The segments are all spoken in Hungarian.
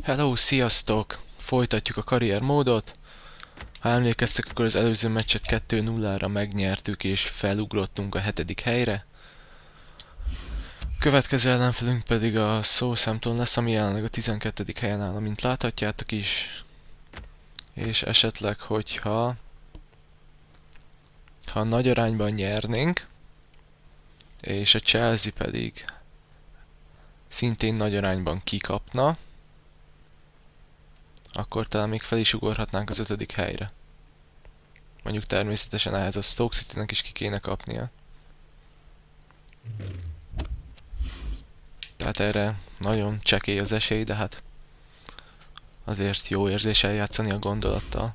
Hello, sziasztok! Folytatjuk a karrier módot. Ha emlékeztek, akkor az előző meccset 2-0-ra megnyertük és felugrottunk a 7. helyre. Következő ellenfelünk pedig a Southampton lesz, ami jelenleg a 12. helyen áll, mint láthatjátok is. És esetleg, hogyha nagy arányban nyernénk, és a Chelsea pedig szintén nagy arányban kikapna, akkor talán még fel is ugorhatnánk az 5. helyre. Mondjuk természetesen ehhez a Stoke City-nek is ki kéne kapnia. Tehát erre nagyon csekély az esély, de hát azért jó érzés eljátszani a gondolattal.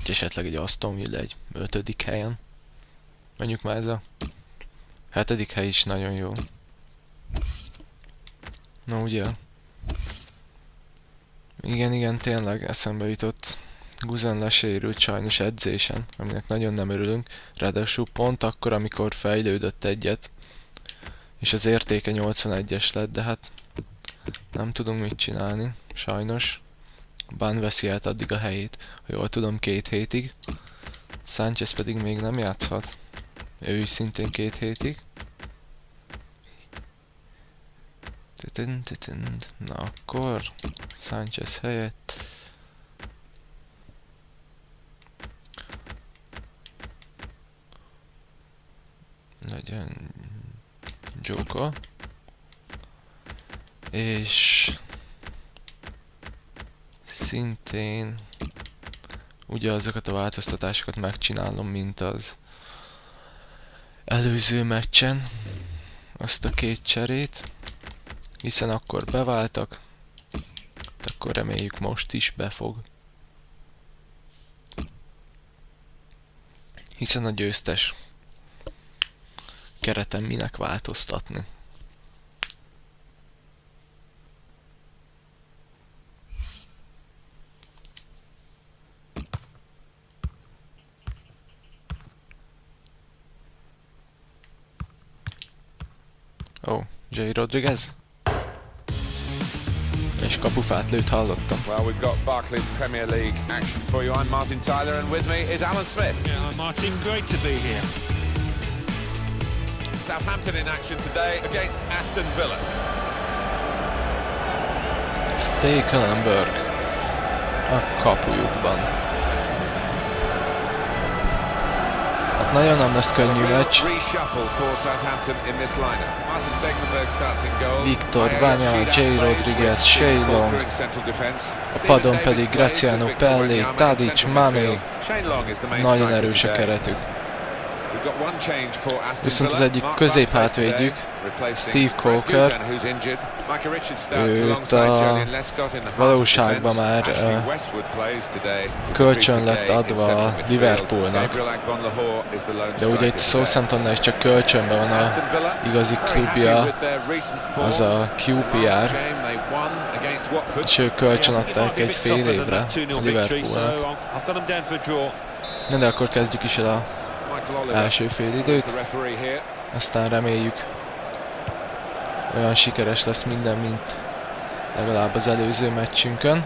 És esetleg egy Aston Villa egy 5. helyen. Mondjuk már ez a 7. hely is nagyon jó. Na ugye? Igen, tényleg eszembe jutott. Guzen lesérült sajnos edzésen, aminek nagyon nem örülünk. Ráadásul pont akkor, amikor fejlődött egyet, és az értéke 81-es lett, de hát nem tudunk mit csinálni, sajnos. Ban veszi át addig a helyét, ha jól tudom, 2 hétig. Sanchez pedig még nem játszhat. Ő is szintén 2 hétig. Na akkor Sanchez helyett legyen Joker, és szintén ugyanazokat a változtatásokat megcsinálom, mint az előző meccsen, azt a 2 cserét, hiszen akkor beváltak, akkor reméljük most is befog. Hiszen a győztes kereten minek változtatni. Oh, J. Rodriguez? És kapufát lőtt, hallottam. Well, we've got Barclays Premier League action for you. I'm Martin Tyler, and with me is Alan Smith. Yeah, I'm Martin. Great to be here. Southampton in action today against Aston Villa. Stekelenburg a kapujukban. Hát nagyon nem lesz könnyű meccs. Reshuffle for Southampton in this lineup. Martin Stekelenburg starts in goal. Viktor Vanya, J. Rodriguez, Shaylong. A padon pedig Graziano Pelli, Tadic, Mané. Nagyon erős a keretük. Viszont az egyik középhátvédjük, Steve Coker, őt a valóságban már kölcsön lett adva a Liverpoolnak, de ugye itt a Southamptonnál is csak kölcsönben van a igazi klubja, az a QPR, és ők kölcsön adták egy fél évre a Liverpoolnak. Na de akkor kezdjük is el a első fél időt, aztán reméljük olyan sikeres lesz minden, mint legalább az előző meccsünkön.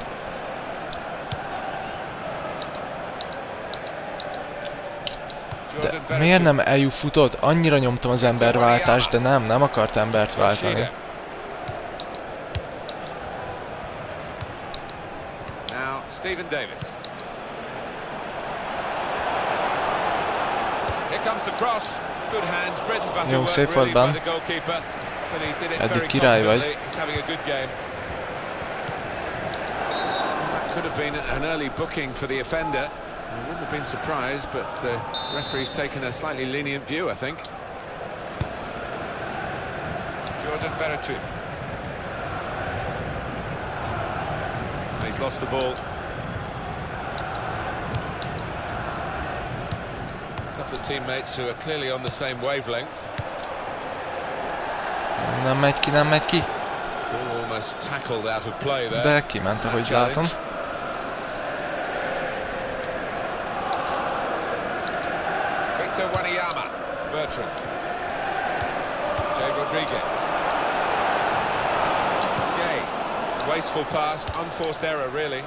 De miért nem eljutott? Annyira nyomtam az emberváltást, de nem akart embert váltani. Jó, szép volt Ban. Eddig király vagy. Could have been an early booking for the offender. I wouldn't have been surprised, but the referee's taken a slightly lenient view, I think. Jordan Veretout. He's lost the ball. A couple of teammates who are clearly on the same wavelength. Nem megy ki. Almost tackled out of play there. De kiment, ahogy látom. Victor Wanyama. Bertrand. J. Rodriguez. Gay. Wasteful pass, unforced error, really.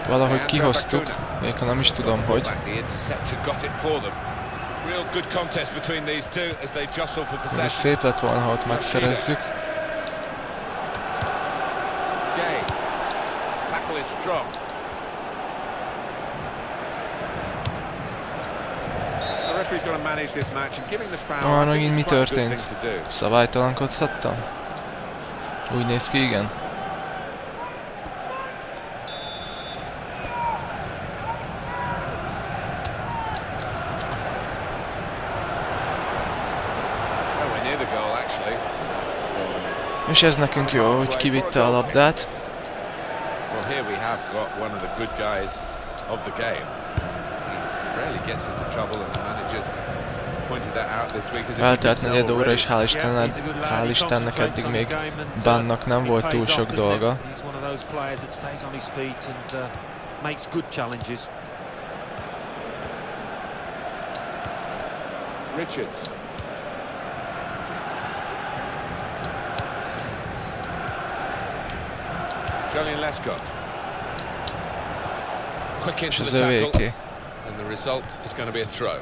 Valahogy kihoztuk, még ha nem is tudom, hogy. Ez szép lett volna, ha ott megszerezzük. Megint mi történt? Szabálytalankodhattam? Úgy néz ki, igen. És ez nekünk jó, hogy kivitte a labdát. Eltelt negyed óra, és hál' Istennek eddig még Bannak nem volt túl sok dolga. Quick into the tackle, and the result is going to be a throw.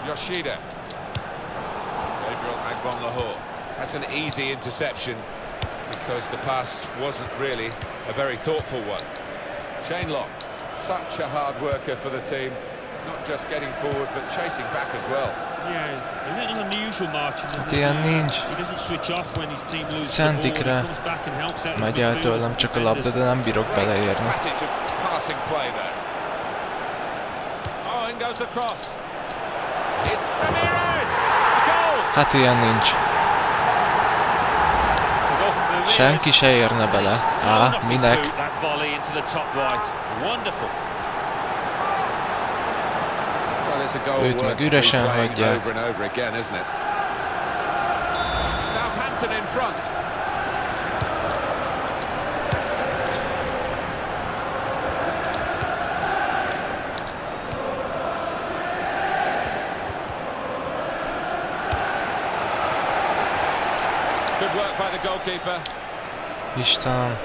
Yoshida. Gabriel Agbonlahor. That's an easy interception because the pass wasn't really a very thoughtful one. Shane Long, such a hard worker for the team, not just getting forward but chasing back as well. Yeah, a little unusual marching. He doesn't switch off when his team loses the ball. He comes back and helps out. Megy el tőlem csak a labda, de nem bírok beleérni. Hát ilyen nincs. Senki se érne bele. Á, minek? Őt meg üresen hagyják. Southampton in front. Good work by the goalkeeper. Istenem.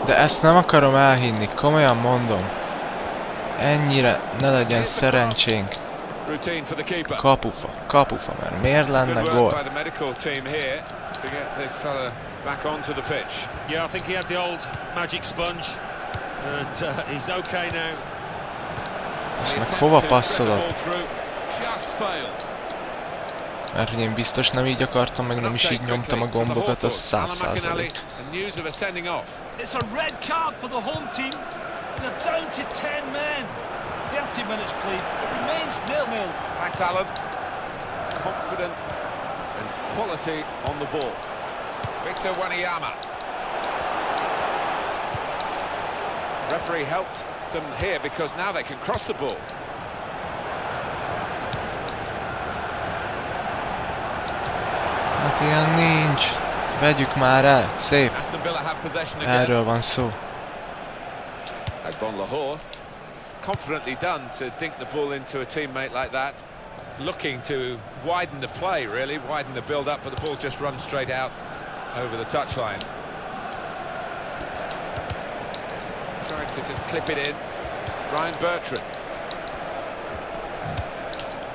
De ezt nem akarom elhinni, komolyan mondom. Ennyire ne legyen szerencsénk. Kapufa, mert miért lenne gól? Yeah, I think he had the old magic sponge, and he's okay now. Ezt meg hova passzolod? Mert hogy én biztos nem így akartam, meg nem is így nyomtam a gombokat, az 100%. It's a red card for the home team. They're down to 10 men. 30 minutes played. It remains 0-0. Max Allen, confident and quality on the ball. Victor Wanyama. Referee helped them here because now they can cross the ball. Hát ilyen nincs. Vegyük már el. Szép. Erről van szó. Agbonlahor. It's confidently done to dink the ball into a teammate like that. Looking to widen the play, really, widen the build-up, but the ball's just run straight out over the touchline. Trying to just clip it in. Ryan Bertrand.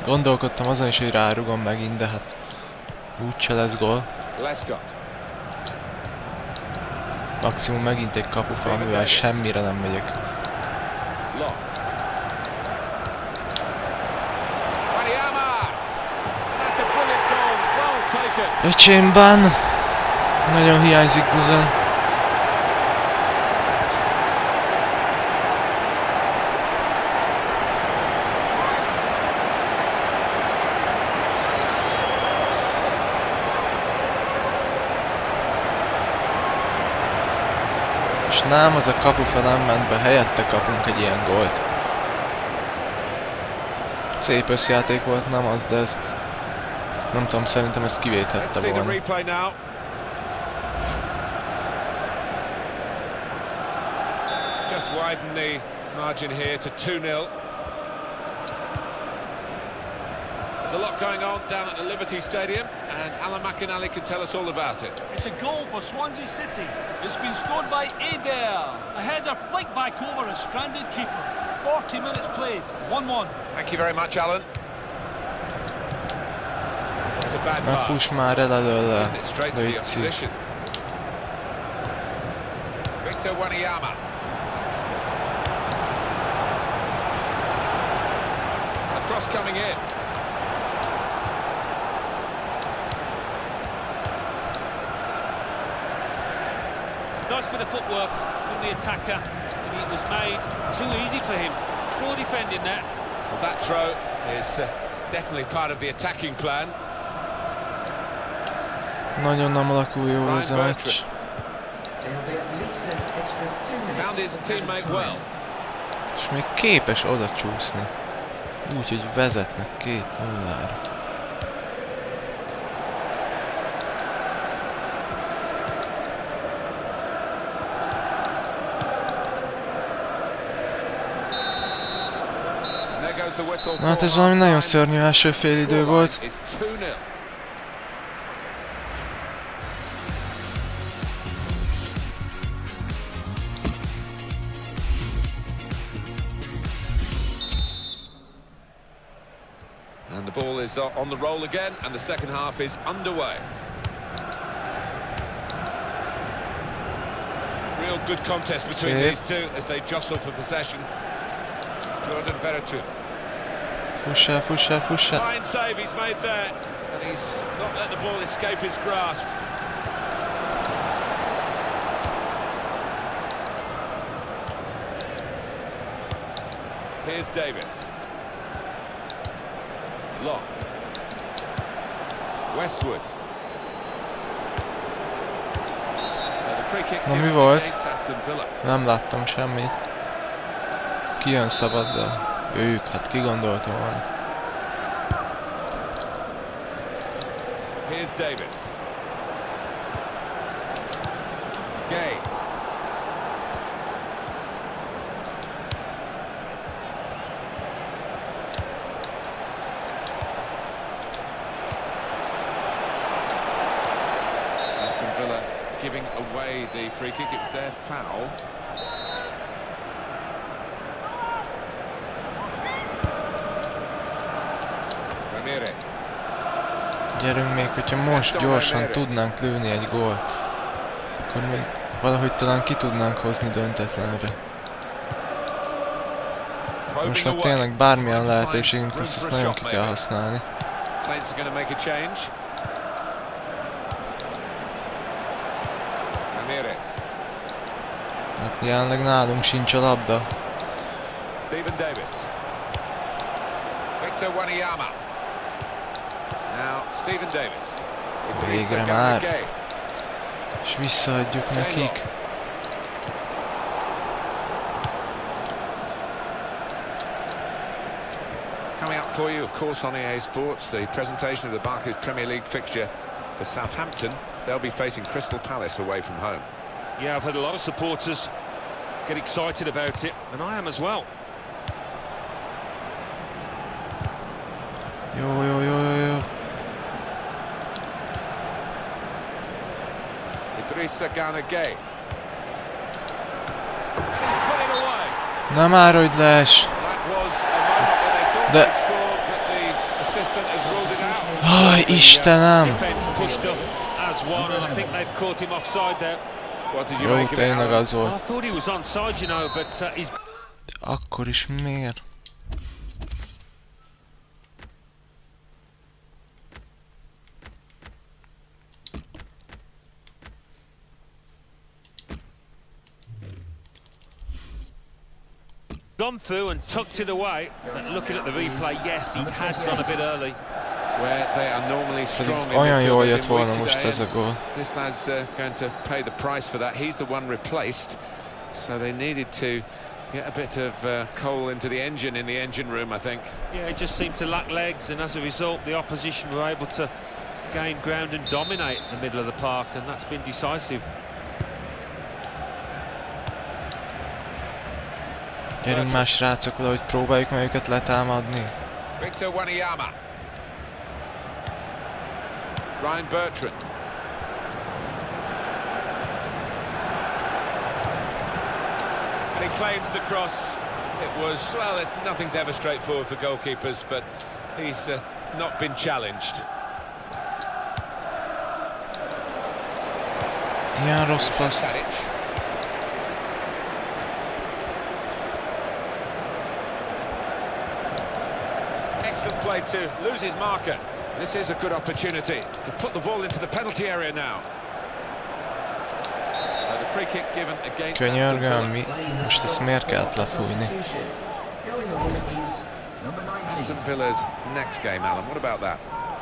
Gondolkodtam azon is, hogy rárugom megint, de hát úgyse lesz gól. Maximum megint egy kapufa, amivel semmire nem megyek. Öcsémben! Nagyon hiányzik Buzan. És nem, az a kapufa nem ment be, helyette kapunk egy ilyen gólt. Szép összjáték volt, nem az, de ezt Nem tudom, szerintem ezt kivéthette volna. Just widen the margin here to 2-0. There's a lot going on down at the Liberty Stadium, and Alan McInally can tell us all about it. It's a goal for Swansea City. It's been scored by AVer. A header flicked back over a stranded keeper. 40 minutes played, 1-1. Thank you very much, Alan. It's a bad pass. Fuss már el előle, Straight to the opposition. Victor Wanyama. A cross coming in. Nice bit of footwork from the attacker, and it was made too easy for him. Poor defending there. Well, that throw is definitely part of the attacking plan. Nagyon nem alakul jó ez a meccs. Found his teammate well. És még képes oda csúszni. Úgy, hogy vezetnek 2-0-ra. Na hát ez valami nagyon szörnyű első félidő volt. And the ball is on the roll again, and the second half is underway. Real good contest between these two as they jostle for possession. Jordan Veretout. Fuss el, fuss el, fuss el. Fine save he's made there, and he's not let the ball escape his grasp. Here's Davis. Long. Westwood. So the free kick Na mi volt? against Aston Villa. Nem láttam semmit. Kijön szabaddal. Ők, hát ki gondolta volna. Here's Davis. Gay. Aston Villa giving away the free kick. It was their foul. Gyerünk még, hogyha most gyorsan tudnánk lőni egy gólt, akkor még valahogy talán ki tudnánk hozni döntetlenre. Most már tényleg bármilyen lehetőségünk lesz, ezt nagyon ki kell használni. Hát jelenleg nálunk sincs a labda. Stephen Davis. Victor Wanyama. Now Stephen Davis. Végre már. És visszaadjuk nekik. Coming up for you, of course, on EA Sports, the presentation of the Barclays Premier League fixture for Southampton. They'll be facing Crystal Palace away from home. Yeah, I've had a lot of supporters get excited about it, and I am as well. Jó, jó, jó, jó, jó. Idrissa Gana Gay. Put it away. Nem áradj les! De... Aj, Istenem! Jó, tényleg az volt. Akkor is miért? Gone through and tucked it away, and looking at the replay, yes, he had gone a bit early. Where they are normally strong in olyan jól midfield, jött volna most ez a gól. This lad's going to pay the price for that. He's the one replaced, so they needed to Get a bit of coal into the engine room, I think. Yeah, it just seemed to lack legs, and as a result, the opposition were able to gain ground and dominate the middle of the park, and that's been decisive. Gyerünk már, srácok, valahogy próbáljuk meg őket letámadni. Victor Wanyama. Ryan Bertrand. And he claims the cross. It was, well, nothing's ever straightforward for goalkeepers, but he's not been challenged. Ilyen rossz paszt. Excellent play to lose his marker. This is a good opportunity to put the ball into the penalty area now. So the free kick given against Könyörgöm, most ezt miért kellett lefújni? Aston Villa's next game, Alan. What about that?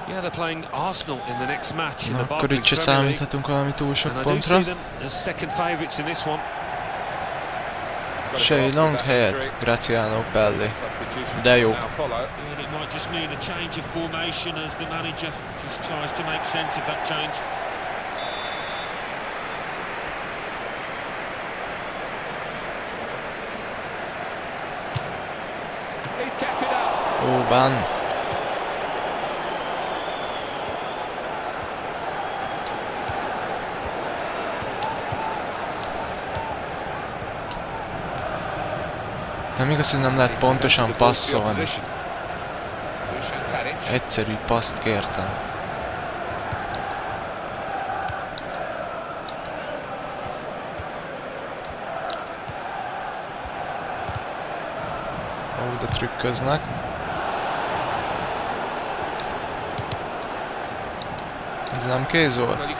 Yeah, they're playing Arsenal in the next match in Na, the akkor itt se Barclays Premier League. számíthatunk valami túl sok And I do pontra. see them as second favourites in this one. Shay Long helyett Graziano Pelli. De jó. And it might just mean a change of formation as the manager just tries to make sense of that change. He's kept it out. Ó, ban. Nem igaz, hogy nem lehet pontosan passzolni. Egyszerű paszt kértem. Ó, de trükköznek. Ez nem kéz volt?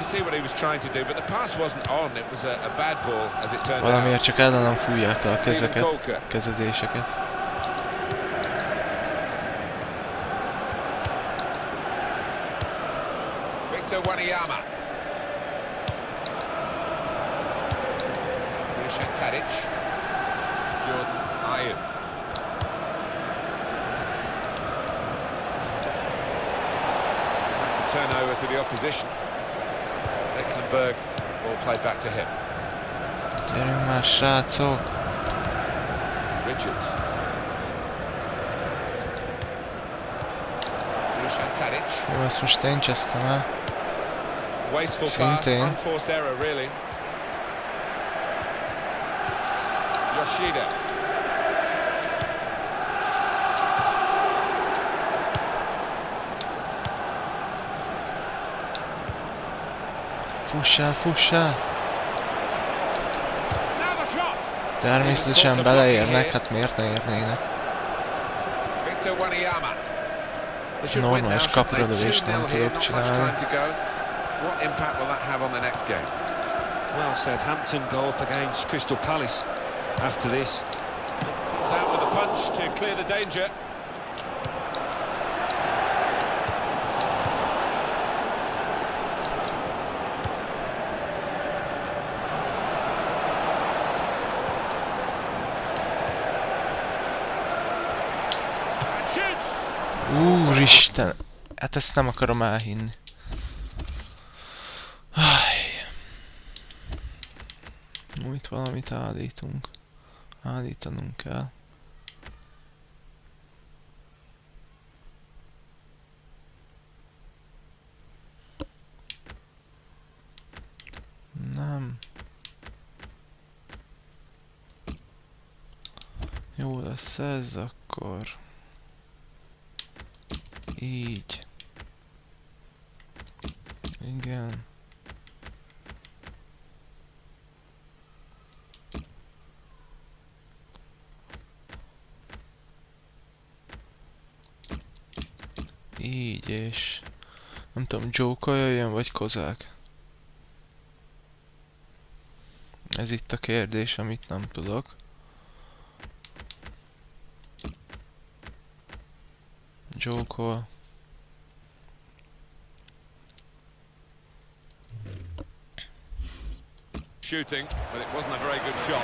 Valamiért csak ellenem fújják le a kezeket, kezezéseket. Victor Wanyama. Jordan Ayew. That's a turnover to the opposition. Stecklenburg, ball played back to him. Gyerünk már, srácok! Richards. Jó, ezt most én csesztem el. Wasteful pass, unforced error really. Yoshida. Fussál, fussál! Természetesen beleérnek, hát miért ne érnének? Normális kapuralövést nem tudok csinálni. Well, Southampton go up against Crystal Palace after this. It's out with a punch to clear the danger. Úristen! Hát ezt nem akarom elhinni. Itt valamit állítunk. Állítanunk kell. Nem. Jó lesz ez akkor. Így. Igen. Így, és nem tudom, Joker jöjjön vagy kozák? Ez itt a kérdés, amit nem tudok. Joker. Shooting, but it wasn't a very good shot.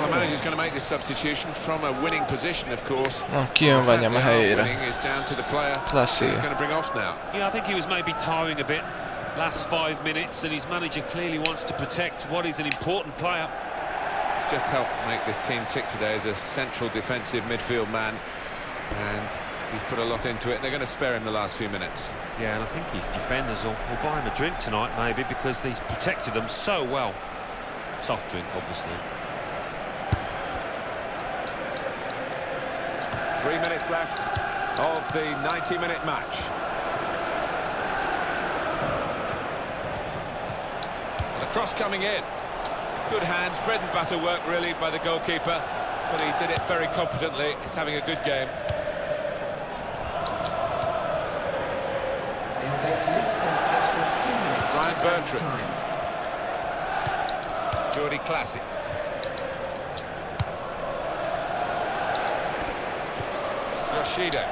the manager's going to make this substitution from a winning position, of course. Kijön Vanyam a helyére. Klasszé. Yeah, I think he was maybe tiring a bit last 5 minutes, and his manager clearly wants to protect what is an important player. Just helped make this team tick today as a central defensive midfield man, and he's put a lot into it. They're going to spare him the last few minutes. Yeah, and I think his defenders will buy him a drink tonight, maybe, because he's protected them so well. Soft drink, obviously. 3 minutes left of the 90-minute match. The cross coming in. Good hands, bread and butter work really by the goalkeeper, but he did it very competently. He's having a good game. Ryan Bertrand. Jordi Classic. Yoshida.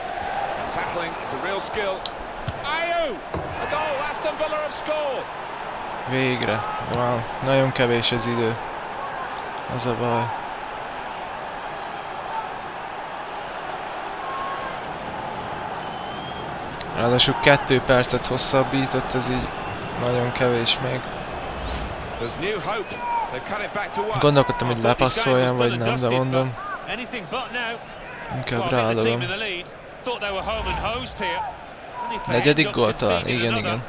Tackling is a real skill. Ayew! A goal! Aston Villa have scored! Végre. Wow, nagyon kevés az idő. Az a baj. Ráadásul 2 percet hosszabbított, ez így nagyon kevés még. Gondolkodtam, hogy lepasszoljam, vagy nem, de mondom. Inkább ráadom. 4. gól talán, igen.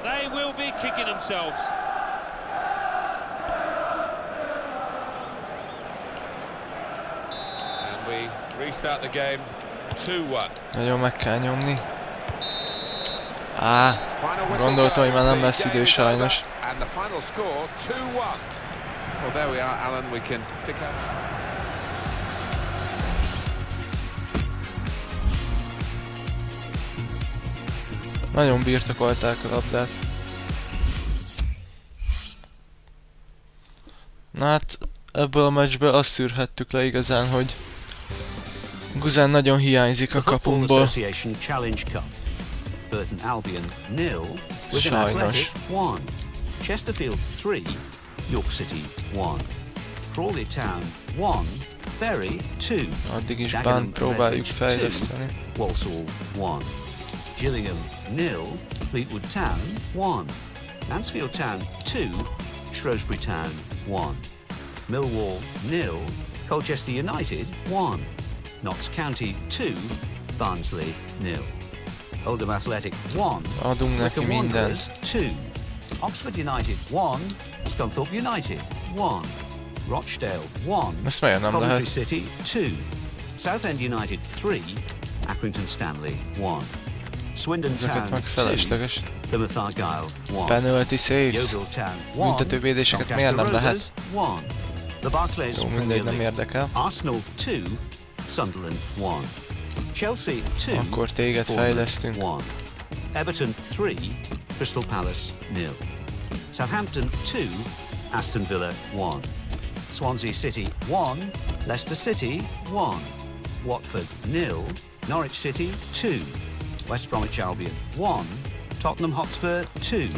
Nagyon meg kell nyomni. Gondoltam, hogy már nem lesz idő sajnos. Nagyon birtokolták a labdát. Na hát, ebből a meccsből azt szűrhettük le igazán, hogy Guzán nagyon hiányzik a kapunkból. Burton Albion 0, Wigan Athletic 1, Chesterfield 3, York City 1, Crawley Town 1, Bury 2, Addig is bánt próbáljuk fejleszteni. Walsall 1, Gillingham 0, Fleetwood Town 1, Mansfield Town 2, Shrewsbury Town 1, Millwall 0, Colchester United 1, Notts County 2, Barnsley 0. Oldham Athletic 1, adunk neki mindent. 2, Oxford United 1, Scunthorpe United 1, Rochdale 1, Coventry City 2, Southend United 3, Accrington Stanley 1, Swindon Town 2, Plymouth Argyle 1, penalty saves, büntetővédéseket miért nem lehet? Jó, mindegy, nem érdekel. Arsenal 2, Sunderland 1. Chelsea 2, akkor téged fejlesztünk. 1. Everton 3, Crystal Palace 0. Southampton 2, Aston Villa 1. Swansea City 1, Leicester City 1. Watford 0, Norwich City 2. West Bromwich Albion 1, Tottenham Hotspur 2.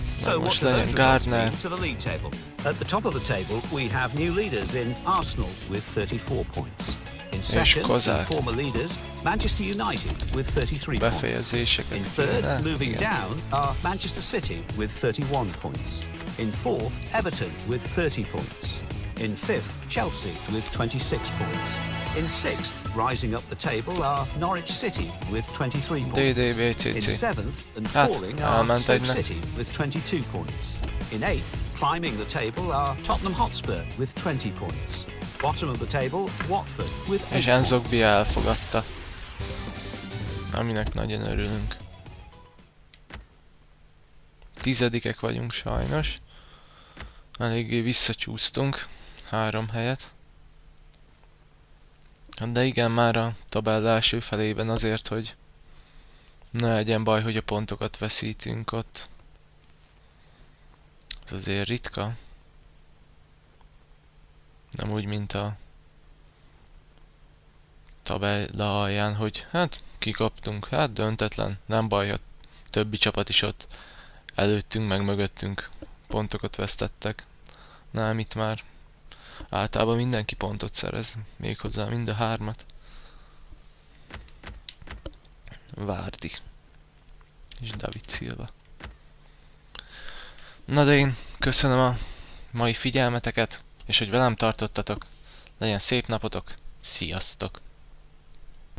So what do those results mean to the league table? At the top of the table we have new leaders in Arsenal with 34 points. In second, former leaders, Manchester United with 33 points. In third, moving down, are Manchester City with 31 points. In fourth, Everton with 30 points. In fifth, Chelsea with 26 points. In sixth, rising up the table, are Norwich City with 23 points. In seventh and falling are Stoke City with 22 points. In eighth, climbing the table, are Tottenham Hotspur with 20 points. Bottom of the table, Watford with 8 és Enzogbi elfogadta, aminek nagyon örülünk. 10-ek vagyunk sajnos, eléggé visszacsúsztunk 3 helyet. De igen, már a tabella első felében azért, hogy ne legyen baj, hogy a pontokat veszítünk ott. Ez azért ritka. Nem úgy, mint a tabella alján, hogy hát kikaptunk, hát döntetlen, nem baj, a többi csapat is ott előttünk meg mögöttünk pontokat vesztettek. Nem, itt már Általában mindenki pontot szerez, méghozzá mind a 3-at. Várdi. És David Silva. Na de én köszönöm a mai figyelmeteket, és hogy velem tartottatok. Legyen szép napotok, sziasztok!